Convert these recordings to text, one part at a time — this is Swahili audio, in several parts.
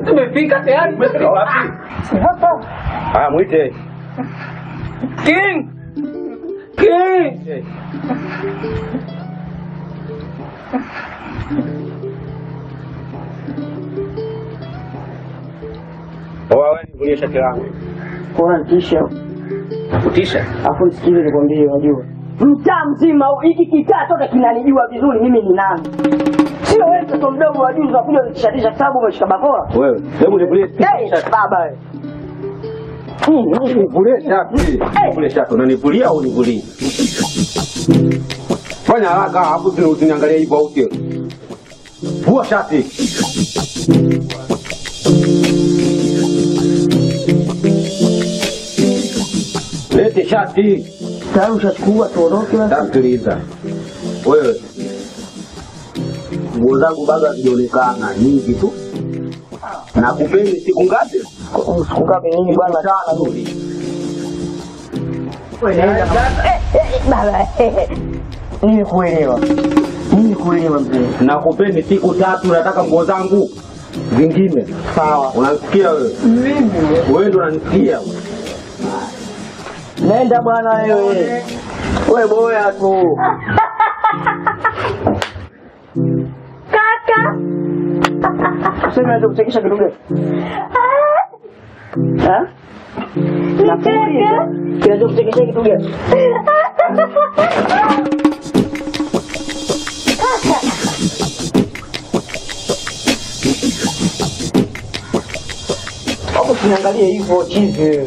Tumefika tayari. Ah, mwite. King. Wewe nivulie shati langu. Kwa tisha. Kutisha? Afu nisikize nikwambie, unajua. Mtaa mzima hiki kitaa toka kinanijua vizuri mimi ni nani. Sio wewe mtoto mdogo wa juzi unakuja unishatisha kitabu umeshika bakora. Wewe, hebu nivulie shati. Baba wewe. Nivulie shati. Nivulie shati. Unanivulia au univulie? Fanya haraka hapo usiniangalie hivyo au sio? Vua shati. Lete shati. Tayari ushachukua tuondoke basi. Tasikiliza. Wewe. Nguo zangu bado hazionekana nyingi tu. Na kupeni siku ngapi? Siku ngapi nini bwana? Sana rudi. Wewe baba. Nimekuelewa mzee. Na kupeni siku 3 nataka nguo zangu zingine. Sawa. Unasikia wewe? Mimi. Wewe ndo unanisikia. Nenda bwana wewe. Wewe boya tu. Kaka. Sema ndio kuchekesha kitu gani? Ha? Nakuuliza. Kinaweza kuchekesha kitu gani? Hapo tunaangalia hivyo chizi.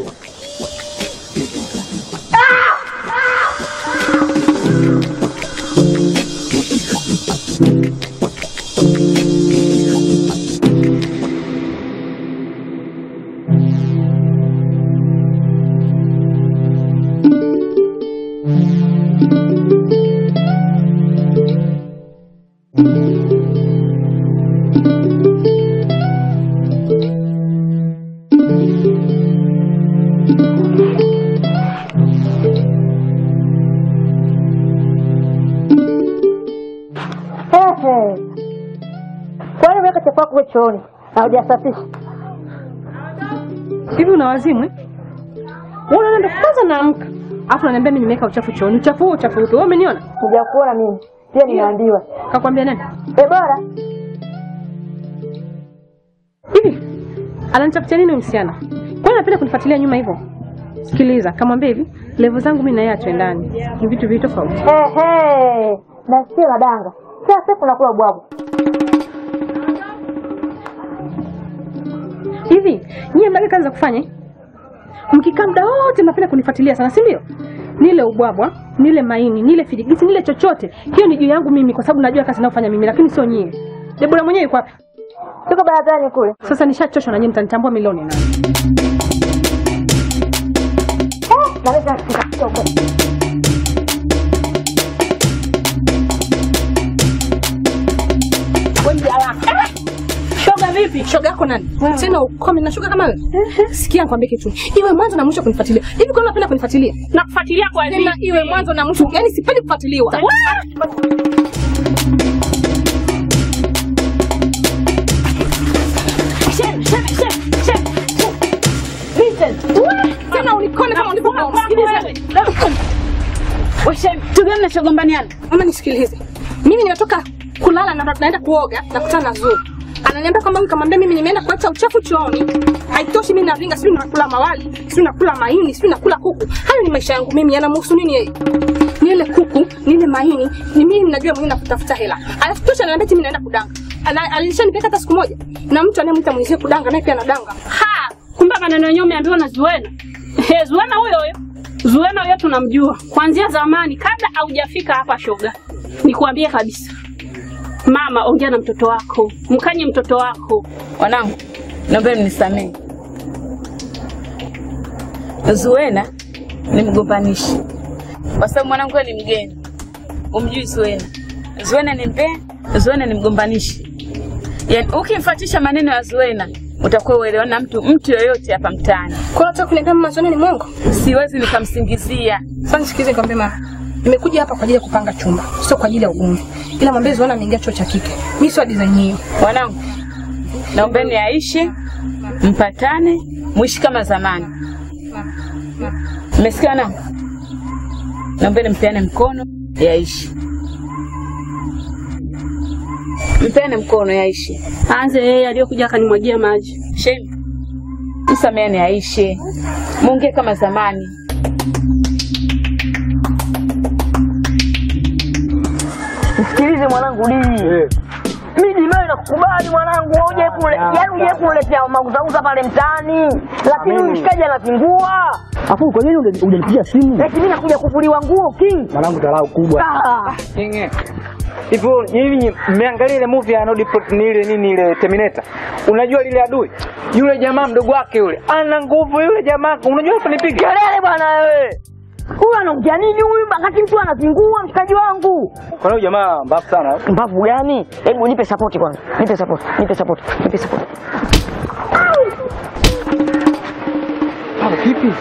Kwani weka chapa kwa chooni na hujasafisha? Hivi una wazimu eh? Wewe unaenda kwanza naamka. Alafu unaniambia mimi nimeweka uchafu chooni. Uchafu upi? Wewe umeniona? Hujakuona mimi. Pia nimeambiwa. Kakwambia nani? Bora. Hivi ananitafutia nini msichana? Kwa nini anapenda kunifuatilia nyuma hivyo? Sikiliza, kamwambia hivi, level zangu mimi na yeye twendani. Ni vitu tofauti. Na sio nadanga. Sasa unakula bwabu. Hivi, nyie mnage kazi za kufanya? Mkikaa muda wote mnapenda kunifuatilia sana, si ndio? Nile ubwabwa, nile maini, nile fijigisi, nile chochote. Hiyo ni juu yangu mimi kwa sababu najua kazi ninayofanya mimi, lakini sio nyie. Debora mwenyewe yuko wapi? Tuko barazani kule. Sasa nishachoshwa na nyie, mtanitambua milioni nani? Naweza kukutoa. Shoga vipi? Shoga yako nani? Tena ukome na shoga kama wewe. Sikia nikwambie kitu. Iwe mwanzo na mwisho kunifuatilia. Hivi kwa nini unapenda kunifuatilia? Na kufuatilia kwa nini? Iwe mwanzo na mwisho. Yaani sipendi kufuatiliwa. Tena unikone kama ulipokuwa msikilize. Wewe tugane na shogombaniana. Mama nisikilize. Mimi nimetoka kulala na naenda kuoga na kutana na Zuu. Ananiambia kwamba nikamwambia mimi nimeenda kuacha uchafu chooni. Haitoshi mimi naringa, sio nakula mawali, sio nakula maini, sio nakula kuku. Hayo ni maisha yangu mimi, yanamhusu nini yeye? Nile kuku, nile maini, ni mimi ninajua mimi nakutafuta hela. Alafu tosha ananiambia mimi naenda kudanga. Alishanipeka hata siku moja. Na mtu anayemwita mwenzie kudanga naye pia anadanga. Ha, kumbe maneno yenyewe umeambiwa na Zuena. Zuena huyo huyo. Zuena huyo tunamjua. Kuanzia zamani kabla haujafika hapa shoga. Nikuambie kabisa. Mama, ongea na mtoto wako. Mkanye mtoto wako. Wanangu, naomba mnisamehe. Zuena ni mgombanishi. Kwa sababu mwanangu ni mgeni. Umjui Zuena. Zuena ni mbea, Zuena ni mgombanishi. Yaani ukimfuatisha maneno ya Zuena, utakuwa uelewana na mtu yoyote hapa mtaani. Kwa nini unataka kuniambia mama Zuena ni mwongo? Siwezi nikamsingizia. Sasa nisikilize nikwambie mama. Nimekuja hapa kwa ajili ya kupanga chumba, sio kwa ajili ya ugomvi. Ila mwambie Zuena ameingia chuo cha kike. Mimi sio design hiyo. Wanangu, naombeni aishi, mpatane, muishi kama zamani. Mmesikia wanangu? Naombeni mpeane mkono, yaishi. Mpeane mkono, yaishi. Aanze yeye aliyokuja akanimwagia maji. Shemi, msameane aishi. Muongee kama zamani. Sikilize mwanangu Dii. Mimi Dimeo nakukubali mwanangu, uje kule. Yaani uje kuletea mauzauza pale mtaani. Lakini mshikaji anazingua. Afu kwa nini hujanipigia simu? Mimi nakuja kufuliwa nguo King. Mwanangu dharau kubwa. King. Hivi mmeangalia ile movie ya Arnold Schwarzenegger nini ile Terminator? Unajua lile adui? Yule jamaa mdogo wake yule. Ana nguvu yule jamaa. Unajua kunipiga. Kelele bwana wewe. Huyu anaongea nini huyu wakati mtu anazingua mshikaji wangu? Kwa hiyo jamaa mbavu sana. Mbavu gani? Hebu nipe support kwanza. Nipe support. Vipi?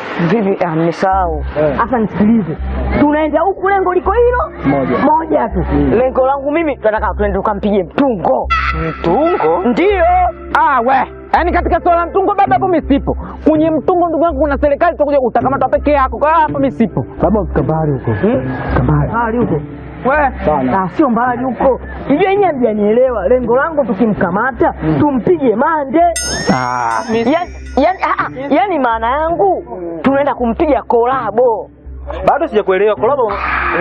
Nimesahau. Sasa nisikilize. Tunaenda huku lengo liko hilo? Moja tu. Lengo langu mimi tunataka twende tukampige mtungo. Mtungo? Ndio. We. Yaani katika swala la mtungo baba hapo misipo. Kwenye mtungo ndugu yangu kuna serikali itakuja utakamata peke yako. Kwa hapo misipo. Baba ufika mbali huko. Mbali huko. Sana. Sio mbali huko. Hivi yenyewe mjanielewa. Lengo langu tukimkamata tumpige mande. Yaani maana yangu tunaenda kumpiga kolabo. Bado sijakuelewa. Kwa sababu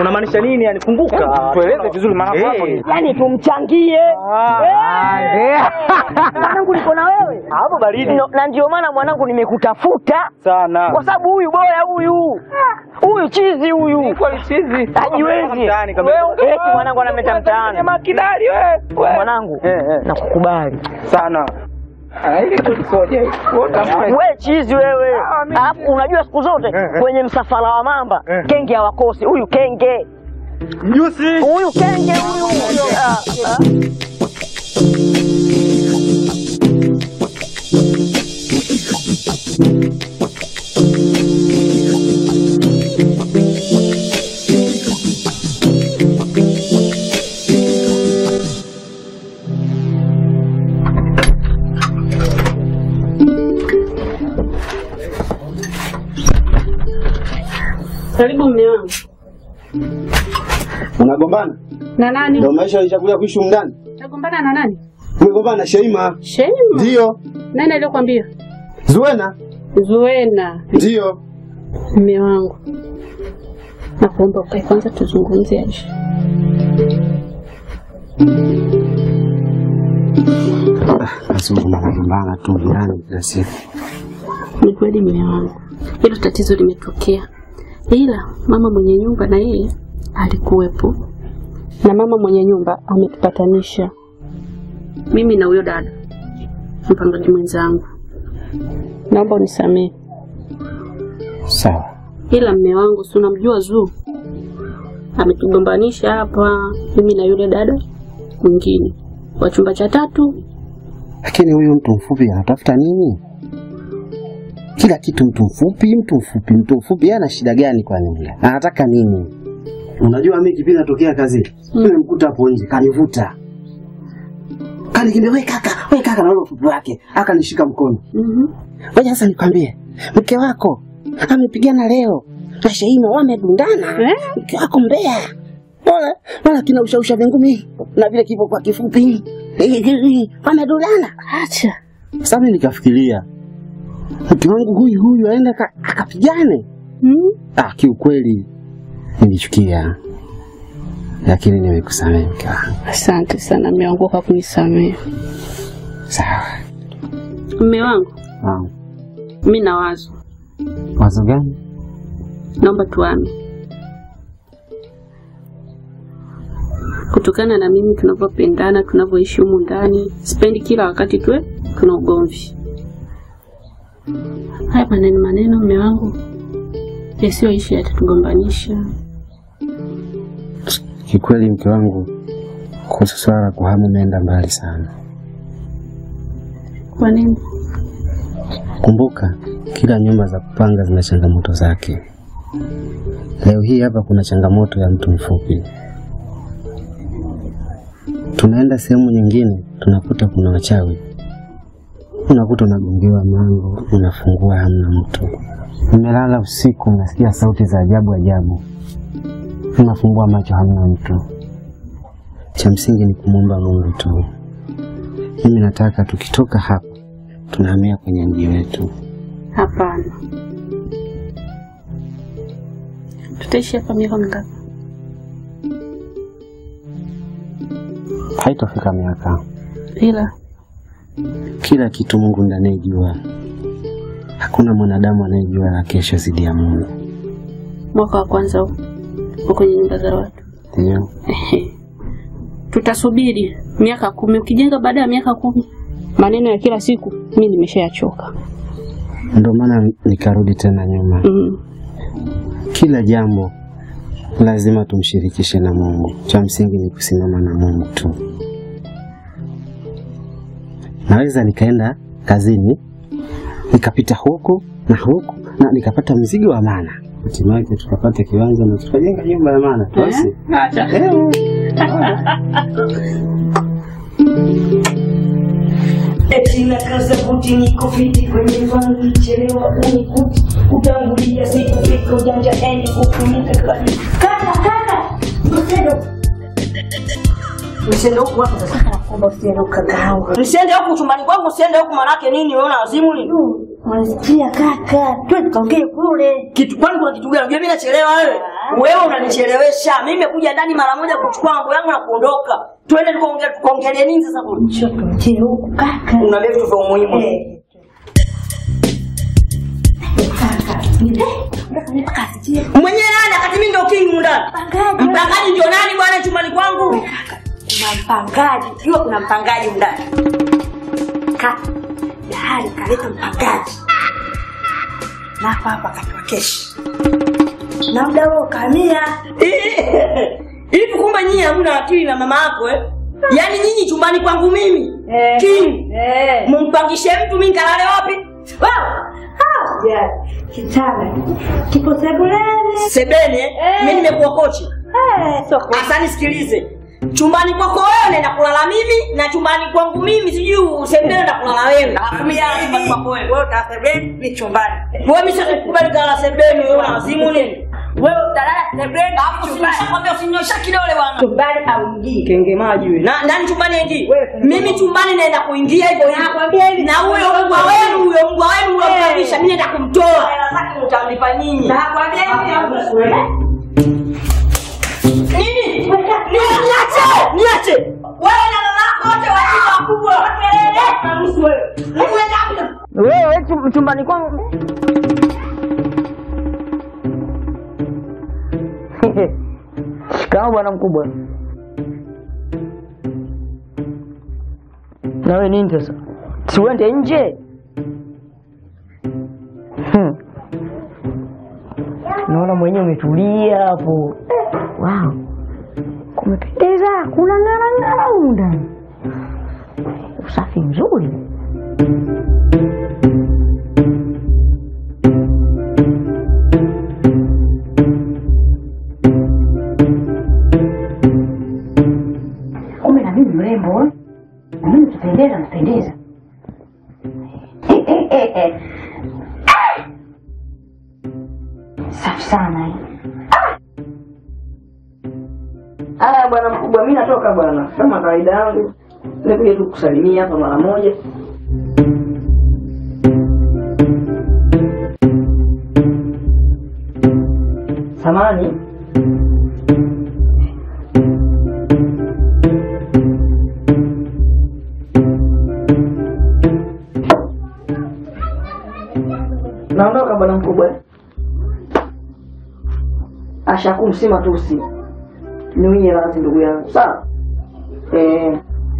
unamaanisha nini yani? Funguka. Tueleze vizuri maana hapo. Yaani tumchangie. Mwanangu niko na wewe. Hapo baridi. Na ndio maana mwanangu nimekutafuta sana. Kwa sababu huyu bora huyu. Huyu chizi huyu. Ni kweli chizi. Hajiwezi. Wewe mwanangu anameta mtaani. Makidari wewe. Mwanangu nakukubali sana. Ile tulisoje. Wewe chizi wewe. Alafu unajua siku zote kwenye msafara wa mamba kenge hawakosi. Huyu kenge. Mjusi. Huyu kenge huyu. Karibu mume wangu. Unagombana? Na nani? Ndio maisha yalichakulia kuishi ndani. Unagombana na nani? Umegombana na Sheima. Sheima? Ndio. Nani aliyokuambia? Zuena. Zuena. Ndio. Mume wangu. Nakuomba ukae kwanza tuzungumzie Aisha. Asubuhi nagombana tu ndani kila siku. Ni kweli mume wangu. Hilo tatizo limetokea. Ila mama mwenye nyumba na yeye alikuwepo. Na mama mwenye nyumba ametupatanisha mimi na huyo dada mpangaji mwenzangu. Naomba unisamehe. Sawa. Ila mume wangu si unamjua Zuu? Ametugombanisha hapa mimi na yule dada mwingine wa chumba cha 3. Lakini huyu mtu mfupi anatafuta nini? Kila kitu mtu mfupi. Yeye ana shida gani kwani yule? Anataka nini? Unajua mimi kipindi natokea kazi, nimemkuta hapo nje, kanivuta. Kanikimbia, wewe kaka na ufupi wake, akanishika mkono. Ngoja sasa nikwambie, mke wako amepigana leo na Sheima, wamedundana. Mke wako mbea. Wala kina ushausha vingumi na vile kipo kwa kifupi. Wamedundana. Acha. Sasa mimi nikafikiria mke wangu huyu aenda akapigane. Kiukweli nilichukia. Lakini nimekusamehe mke wangu. Asante sana mume wangu kwa kunisamehe. Sawa. Mume wangu. Mimi na wazo. Wazo gani? Naomba tuame. Kutokana na mimi tunavyopendana, tunavyoishi humu ndani, sipendi kila wakati tuna ugomvi. Haya maneno mume wangu yasiyoishi yatatugombanisha. Kikweli mke wangu, kuhusu swala kuhama umeenda mbali sana. Kwa nini? Kumbuka, kila nyumba za kupanga zina changamoto zake. Leo hii hapa kuna changamoto ya mtu mfupi. Tunaenda sehemu nyingine, tunakuta kuna wachawi. Unakuta unagongewa mlango, unafungua hamna mtu. Umelala usiku, unasikia sauti za ajabu. Unafungua macho hamna mtu. Cha msingi ni kumwomba Mungu tu. Mimi nataka tukitoka hapa tunahamia kwenye mji wetu. Hapana. Tutaishi hapa miaka mingapi? Haitofika miaka. Ila kila kitu Mungu ndiye anayejua. Hakuna mwanadamu anayejua la kesho zaidi ya Mungu. Mwaka wa kwanza uko kwenye nyumba za watu. Ndio. Tutasubiri miaka 10. Ukijenga baada ya miaka 10, maneno ya kila siku mimi nimeshayachoka. Ndio maana nikarudi tena nyuma. Kila jambo lazima tumshirikishe na Mungu. Cha msingi ni kusimama na Mungu tu. Naweza nikaenda kazini, nikapita huku na nikapata mzigo wa maana. Hatimaye tukapata kiwanja na tukajenga nyumba ya maana. Basi. Etina kaza buti niko fiti kwenye vangi chelewa unikuti utangulia siku fika ujanja endi kufunika kata mtedo Usiende huko hapo sasa. Naomba usiende huko kakaangu. Usiende huko chumbani kwangu, usiende huko manake nini? Wewe una wazimu nini? Unasikia kaka? Twende tukaongee kule. Kitu kwani kuna kitu gani? Mimi nachelewa wewe. Wewe unanichelewesha. Mimi nimekuja ndani mara moja kuchukua mambo yangu na kuondoka. Twende tukaongelee nini sasa kule? Njoo tuongee huko kaka. Una vitu vya umuhimu. Mwenyewe nani akati mimi ndio king ndani? Mpangaji ndio nani bwana chumbani kwangu? Mpangaji. Jua kuna mpangaji ndani. Dahari kaleta mpangaji. Na hapa katwa keshi. Na muda huo kamia. Hivi kumbe nyinyi hamna akili na mama yako eh? Yaani nyinyi chumbani kwangu mimi. King. Mumpangishe mtu mimi kalale wapi? Kitanda. Kipo sebuleni. Sebeni eh? Mimi nimekuwa kochi. Sasa nisikilize. Chumbani kwako wewe naenda kulala mimi na chumbani kwangu mimi sijui sebeni naenda kulala wewe. Alafu mimi chumbani kwako wewe. Wewe utasebeni mimi chumbani. Wewe mimi sikubali kulala sebeni wewe una wazimu nini? Wewe utalala sebeni alafu chumbani. Nakwambia usinyosha kidole bwana. Chumbani au ingie. Kenge maji wewe. Na ndani chumbani ingie. Mimi chumbani naenda kuingia hivyo hivyo. Nakwambia hivi. Na huyo mbwa wenu unamkabisha mimi naenda kumtoa. Hela zake mtamlipa nyinyi. Nakwambia hivi. Nini? Niache. Wewe na mama yako wote watu wakubwa. Wewe chumbani kwangu. Shikamoo bwana mkubwa. Na wewe nini sasa? Si uende nje? Naona mwenyewe umetulia hapo. Wow. Kumependeza, kuna ng'ara huko ndani. Usafi mzuri. Kumbe na mimi mrembo. Na mimi napendeza. Safi sana eh. Haya bwana mkubwa, mimi natoka bwana. Kama kawaida yangu, nimekuja tu kusalimia hapa mara moja. Samani. Naondoka bwana mkubwa. Ashakumsima tu usi. Niwe radhi ndugu yangu. Sawa?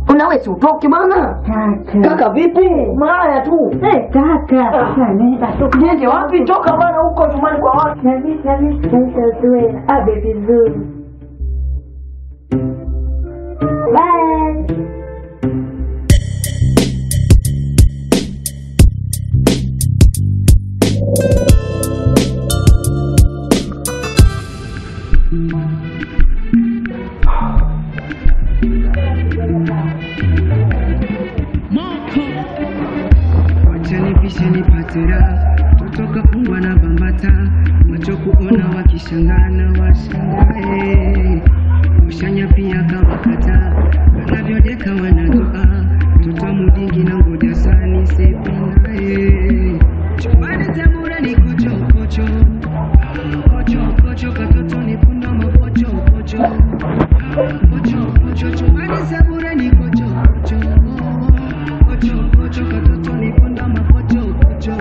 Unawe si utoke bwana? Kaka vipi? Maya tu. Kaka. Nende wapi? Toka bwana huko chumbani kwa watu. Kabisa tuwe abe vizuri. Bye. Kutoka kumbwa na bambata, macho kuona wakishangana washangae, ushanya pia kawakata, wanavyodeka wanatoa, mtoto mudingi na ngoja sani sepinae, chumani zamura ni kocho kocho, kocho kocho katoto ni punda mapocho kocho, kocho kocho chumani zamura ni kocho kocho, kocho kocho katoto ni punda mapocho kocho.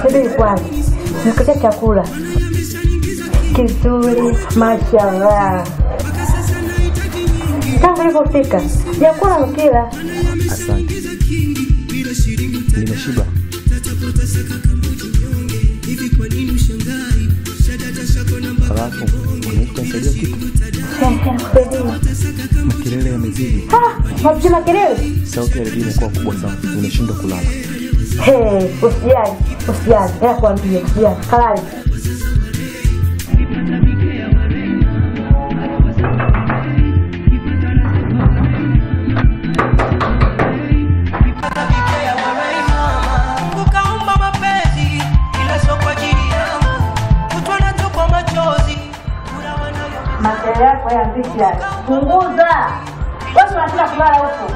Subiri kwanza. Nikuletea chakula kizuri, mashallah. Tangu ulipofika, sijakula mkila. Asante. Nimeshiba. Alafu Unapiga makelele? Sauti ya redio imekuwa kubwa sana. Nimeshindwa kulala. Usijali. Nakwambia usijali. Kalale. Makelele yako ya mbichi. Punguza. Wewe unataka kulala huko.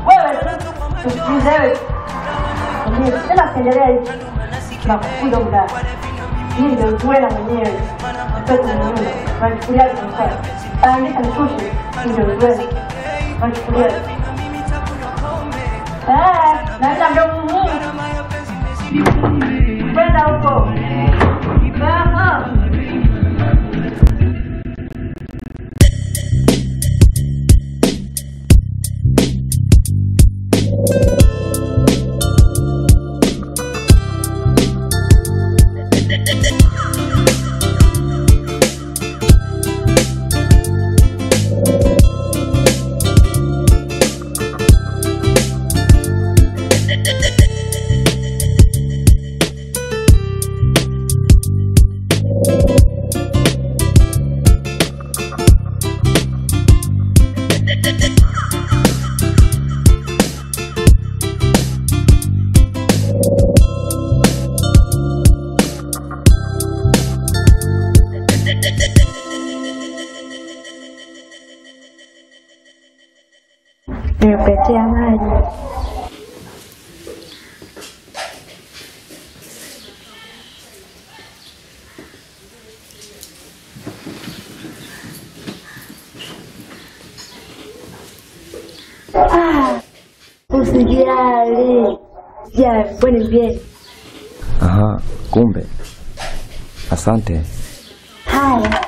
Wewe usikize wewe. Tena kuendelea hivi. Na kufunga muda. Hii ndio tuwena mwenyewe. Mtoto mwenyewe. Wanachukulia kwa. Andika nikushi. Ndio tuwena. Wanachukulia. Naenda ndio muhimu. Kwenda huko. Baba. Nimepetea maji. Usijali. Jali, wewe ni mgeni. Aha, kumbe. Asante. Haya.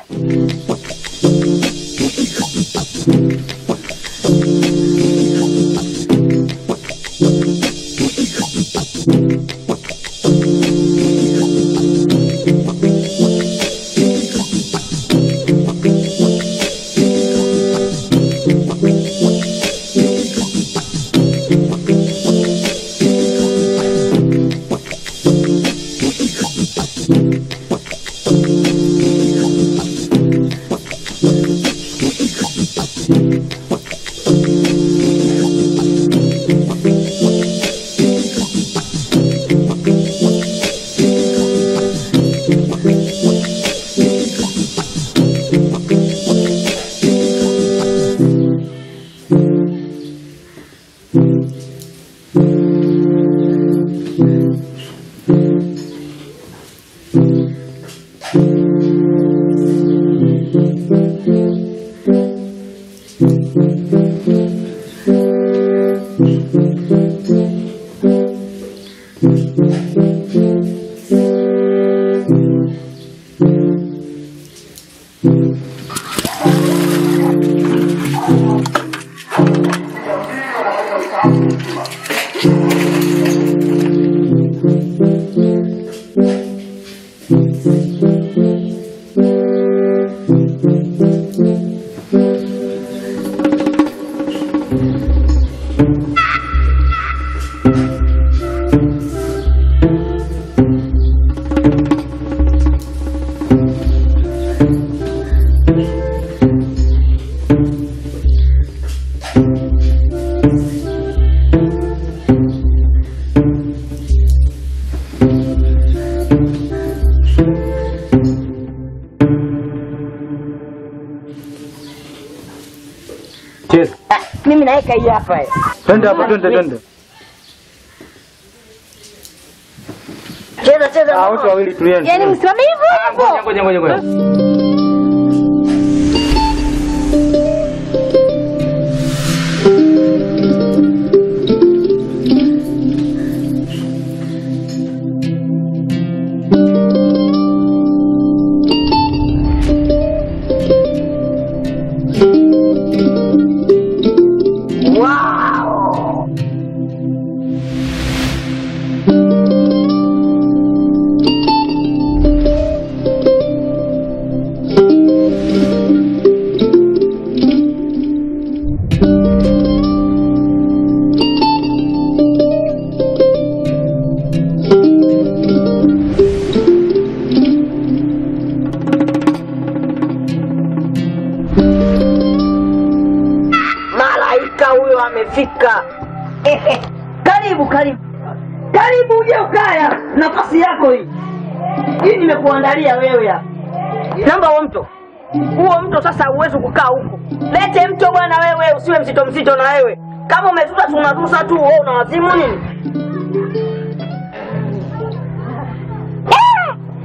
Mimi naeka hii hapa. Twende hapa, twende. Cheza. Wote wawili tulieni. Yaani msimame hivyo. Ngoja. amefika. Karibu, karibu. Karibu uje ukaya. Nafasi yako hii. Hii nimekuandalia wewe hapa. Namba wa mto. Huo mto sasa uwezo kukaa huko. Lete mto bwana wewe, usiwe mzito mzito na wewe. Kama umezuta tunatusa tu, wewe unawazimu nini?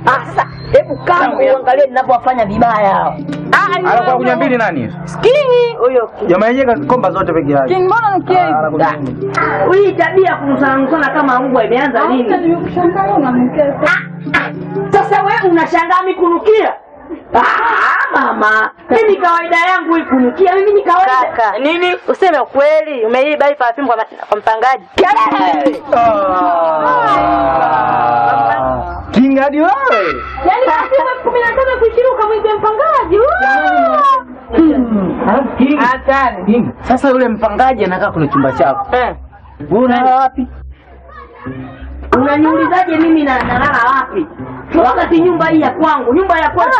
Sasa hebu kama uangalie ninapowafanya vibaya hao. Alafu kunya mbili nani? King huyo. Jamaa yenyewe kakomba zote peke yake. King mbona unakia hivi? Hii tabia kumsana kama mbwa imeanza lini? Nimekushangaa unamkea. Sasa wewe unashangaa mikunukia? Mama, mimi kawaida yangu hii kunukia, mimi ni kawaida. Kaka, nini? Useme ukweli, umeiba hii perfume kwa mpangaji. Kelele! King hadi wewe. Yaani kama 15 kuishiruka mwite mpangaji. King. King. Sasa yule mpangaji anakaa kwenye chumba chako. Wewe unalala wapi? Unaniulizaje mimi nalala wapi? Wakati nyumba hii ya kwangu, nyumba ya kwangu.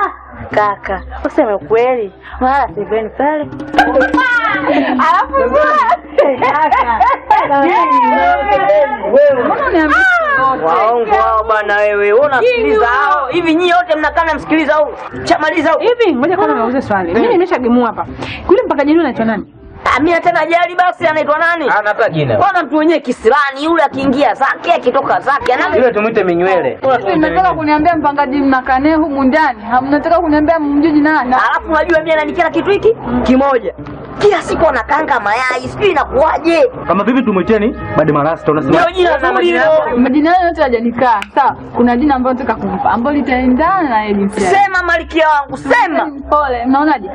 Kaka, useme ukweli. Wala siveni pale. Alafu wewe mbona niambia waongo hao bwana wewe. Unasikiliza hao? Hivi nyinyi wote mnakaa msikiliza hao? Chamaliza hao. hivi ngoja kwanza naulize swali. Mimi nimeshagemua hapa. Kule mpangaji yule anaitwa nani? Mimi tena jali basi anaitwa nani? Anataka jina. Bwana mtu wenyewe kisilani yule akiingia zake akitoka zake ana yule tumuite minywele. Mnataka kuniambia mpangaji mnakaa naye humu ndani? Hamnataka kuniambia mjuji nani? Alafu unajua mimi ananikera kitu hiki kimoja. Kila siku anakanga mayai, sijui inakuaje. Kama vipi tumuiteni? Bado marasta unasema. Ndio jina zuri hilo. Majina yote hajanikaa. Sawa, kuna jina ambalo nataka kumpa ambalo litaendana na yeye. Sema malkia wangu, sema. Pole, mnaonaje?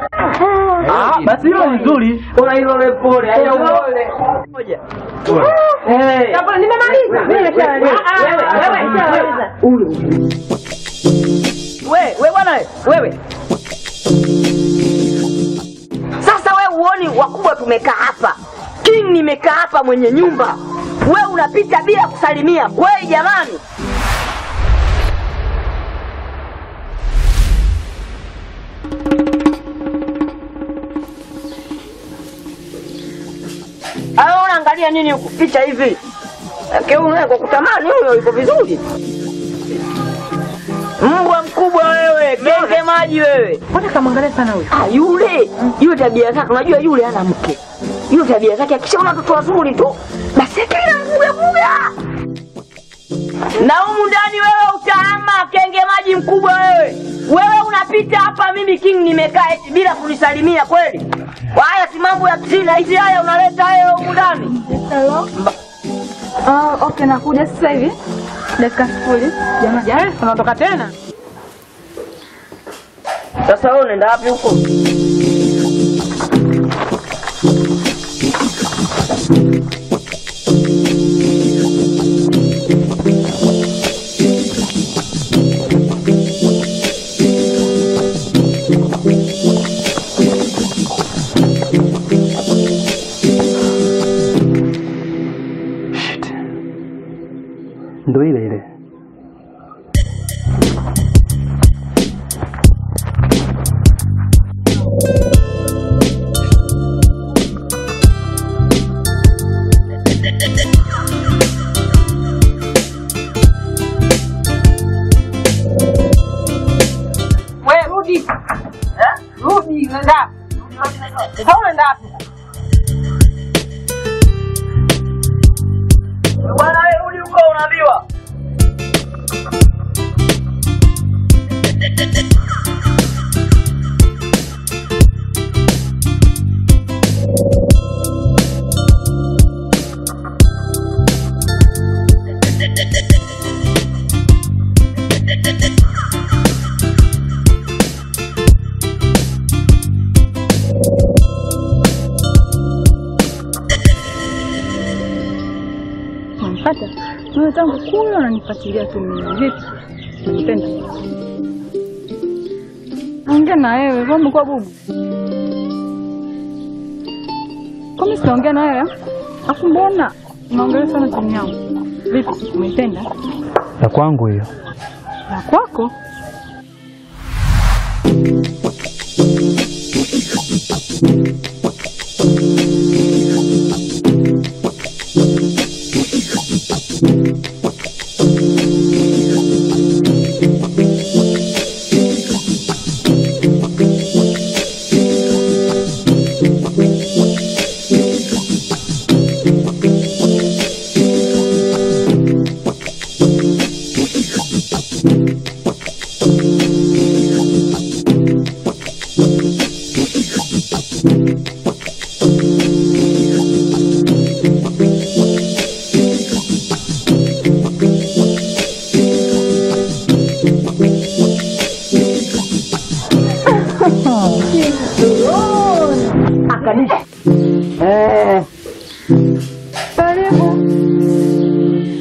Basi hilo ni nzuri. Una hilo le pole. Hayo pole. Moja. Hapo nimemaliza. Mimi nimeshamaliza. Wewe bwana wewe. Sasa wewe uoni wakubwa tumekaa hapa. King nimekaa hapa mwenye nyumba. Wewe unapita bila kusalimia. Kweli jamani? Unaangalia nini huko? Picha hivi. Unaona kwa kutamani huyo yuko vizuri. Mbwa mkubwa wewe, kenge maji wewe. Mbona kamwangalia sana huyo? Yule tabia zake, unajua yule hana mke. Yule tabia zake akishaona watoto wazuri tu, basi kila mbuga. Na humu ndani wewe utahama, kenge maji mkubwa wewe. Wewe unapita hapa mimi King nimekaa eti bila kunisalimia kweli? Haya si mambo ya kisina hizi haya unaleta hayo humu ndani. Hello? Okay, nakuja sasa hivi. Dakika 0. Jamani, tunatoka tena. Sasa wewe unaenda wapi huko? Ndo ile. Wewe rudi. Rudi, nenda. Unaenda wapi? Bwana wewe rudi huko unaambiwa. Unanipata? Wewe tangu kule unanifuatilia tu mimi. Vipi? Unanipenda? Ongea na wewe, wewe umekuwa bubu. Kama siongea na wewe, afu mbona unaongelea sana simu yangu? Vipi? Umeipenda? Ya kwangu hiyo. Ya kwako? Akadishi. Karibu.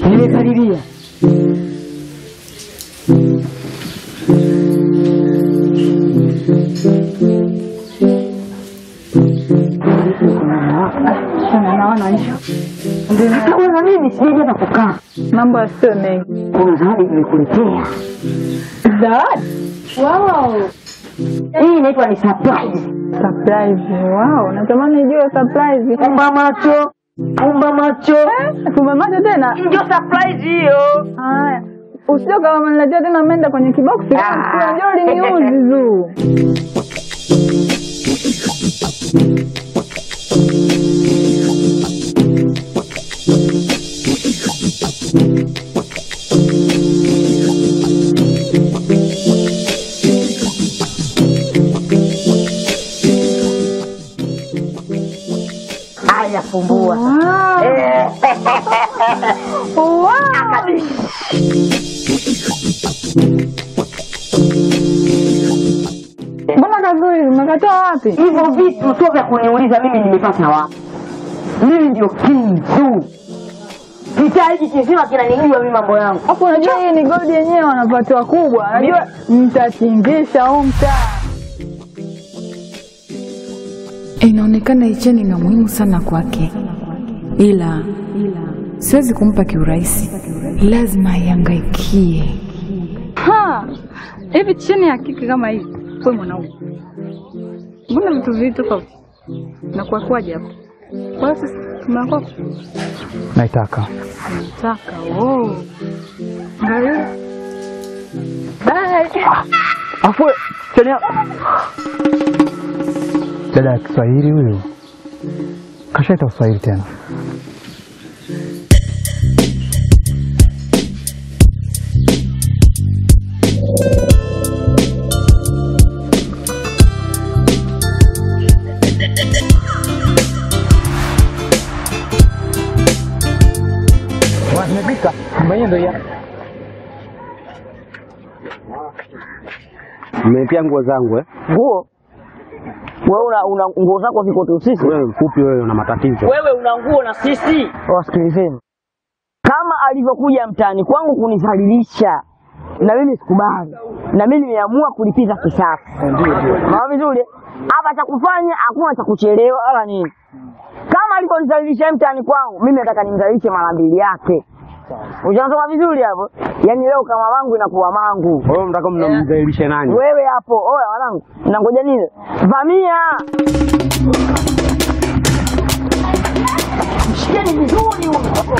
Nimekaribia. Naona hicho. Ndio na mimi sije na kukaa. Mambo yasiyo mengi. Kuna zawadi nimekuletea. Zawadi? Wow. Hii inaitwa ni surprise. Surprise. Wow, natamani nijue surprise. Fumba macho. Fumba macho. Fumba macho tena? Ndio surprise hiyo. Haya. Usio kama mnaletea tena menda kwenye kibox. Unajua niuzi zu. Haya, fumbua. Wow. Mbona kazuri, umekatoa wapi? Hivyo vitu sio vya kuniuliza mimi nimepata wapi. Mimi ndio king tu. Kitaa hiki kizima kinanijua mimi mambo yangu. Hapo unajua hii ni gold yenyewe wanapatiwa kubwa. Unajua mtachingisha au mtaa. Inaonekana Icheni ni muhimu sana kwake. Ila siwezi kumpa kiurahisi. Lazima aihangaikie. Hivi chini ya kiki kama hivi, wewe mwanaume. Mbona vitu vitu tofauti? Na kwa kwaje hapo? Kwa sisi tunakuwa Naitaka. Ngalia. Bye. Afu chenia. Dada ya Kiswahili huyo. Kashaita Kiswahili tena. Nimepika. Mbaya ndio ya. Nimepia nguo zangu Nguo? Wewe una nguo zako ziko tu sisi. Wewe mfupi wewe una matatizo. Wewe una nguo na sisi. Wasikilizeni. Kama alivyokuja mtaani kwangu kunizalilisha na mimi sikubali. Na mimi nimeamua kulipiza kisasi. Ndio. Maana vizuri hapa cha kufanya hakuna cha kuchelewa wala nini. Kama alivyonizalilisha mtaani kwangu, mimi nataka nimzalilishe mara mbili yake. Unaanza vizuri hapo? Yaani leo kama wangu inakuwa mangu. Wewe mtaka mnamdhalilisha nani? Wewe hapo, oya wanangu. Nangoja nini? Vamia. Mshikeni vizuri huko.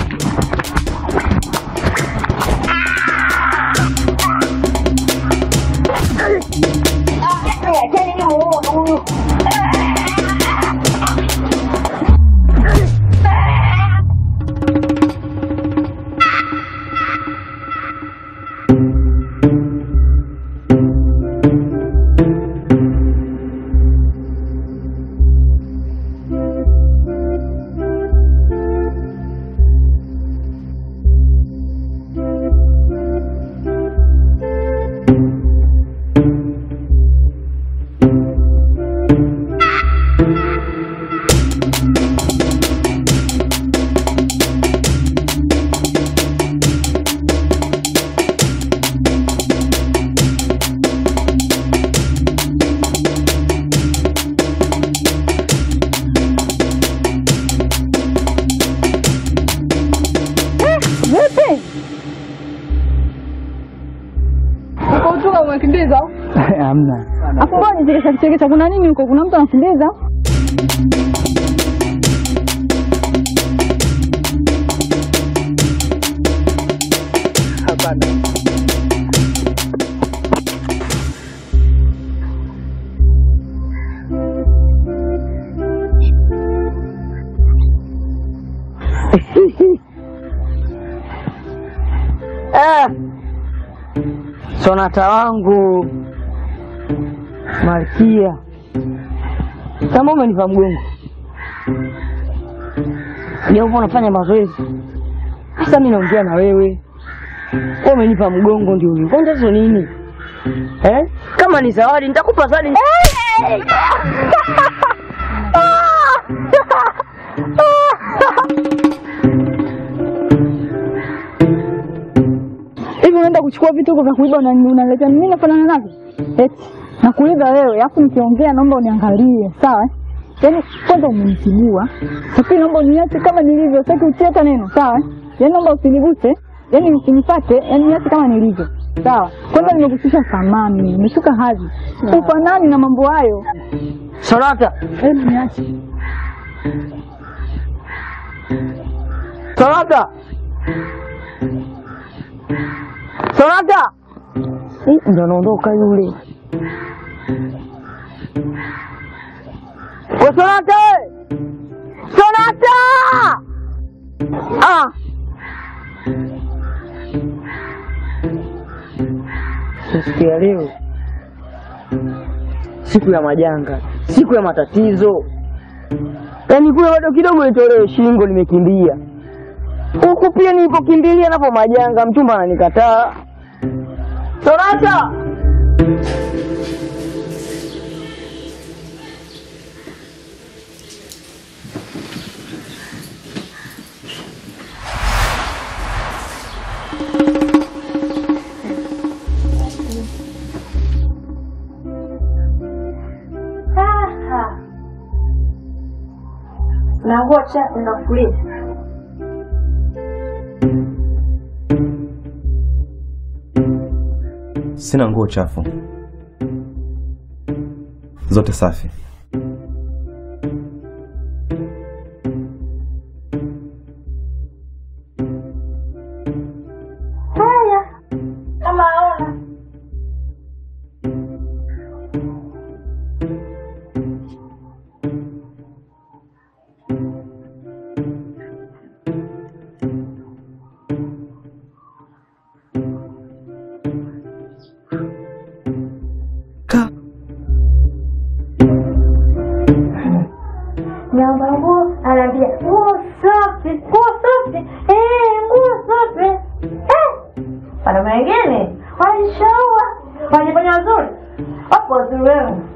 Unakimbiza? Hamna. Afu mbona nichekesha kuna nini huko? Kuna mtu anakimbiza? Hapana. Sonata wangu Malkia, kama umenipa mgongo leo unafanya mazoezi sasa, mimi naongea na wewe, umenipa mgongo ndio unikonja sio nini? Kama ni zawadi nitakupa zawadi. unachukua vitu huko vya kuiba unaletea mimi nafanana navyo? Eti nakuuliza wewe, alafu nikiongea naomba uniangalie, sawa? Yaani kwanza umenitibua. Sasa naomba uniache kama nilivyo, sitaki utie hata neno, sawa? Yaani naomba usiniguse, yaani usinifuate, yaani niache kama nilivyo. Sawa? Kwanza nimekushusha thamani, nimeshuka hadhi. Ufanani na mambo hayo. Sarata, Niache. Sarata. Sarata. Ndio anaondoka yule. Wewe Sarata! Sarata! Siku ya leo, siku ya majanga, siku ya matatizo. Yaani kule bado kidogo nitolee shingo, nimekimbia huku pia nilipokimbilia napo majanga, mchumba ananikataa. Sarata! Na ngocha unakulia. Sina nguo chafu, zote safi. Haya, kama ona. Nyambabu anaambia nguo safi, nguo safi. Pana mengine walishaua, walifanya wazuri, wapo wazuri wenu.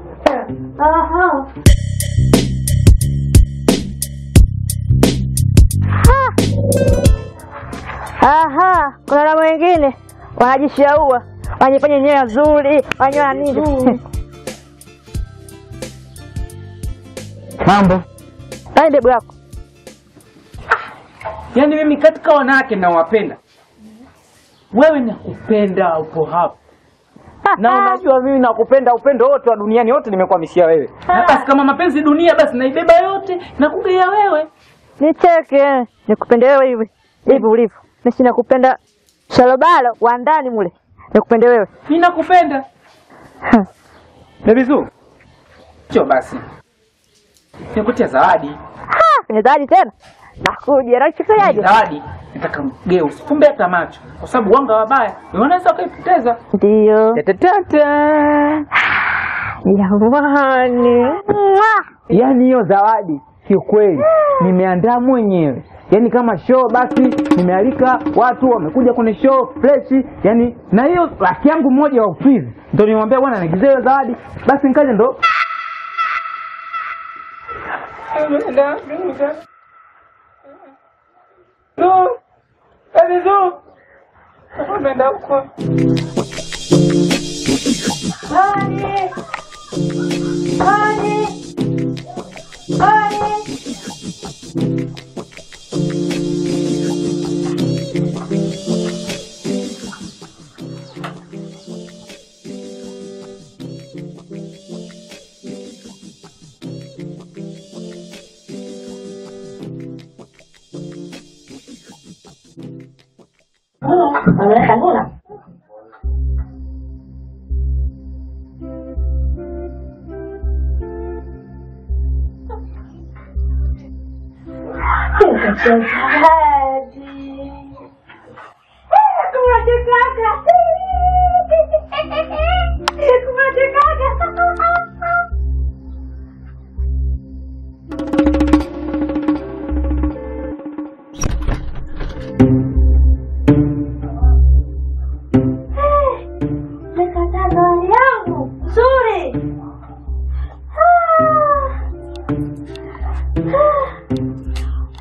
Kuna na wengine wanajishaua, wanajifanya nyewe nzuri, wanyoa nini. Mambo. Nani bebu yako? Yaani mimi katika wanawake nawapenda, wewe nakupenda, upo hapa. Na unajua mimi nakupenda upendo wote wa duniani wote nimekwamishia wewe. Na basi kama mapenzi dunia basi naibeba yote nakugea wewe. Nicheke, nikupende wewe hivi ulivyo. Mimi sina kupenda shalobalo wa ndani mule. Nikupende wewe. Mimi nakupenda. Baby Zuu. Cho basi. Nikutia zawadi. Ni zawadi tena? Nakuja, nakuchukuaje? Zawadi. Nataka mgeu, usifumbe hata macho. Kwa sababu wanga wabaya, unaweza ukaipoteza. Ndio. Tata. Jamani. Yaani hiyo zawadi kiukweli nimeandaa mwenyewe. Yaani kama show basi nimealika watu wamekuja kwenye show fresh, yaani na hiyo rafiki yangu mmoja wa Ufizi ndio nimwambia bwana nigize hiyo zawadi, basi nikaja ndo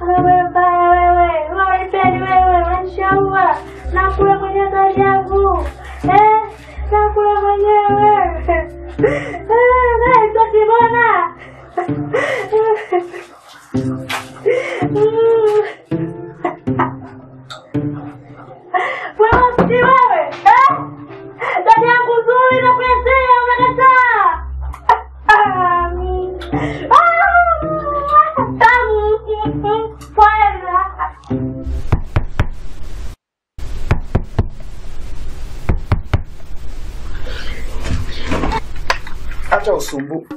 Wewe, unanipenda wewe, unanishaua. Na kule kwenye gari yangu. Nakula mwenyewe. Sasa mbona? Wewe si wewe, eh? Dada yangu nzuri nakuletea, unakataa. Acha usumbufu.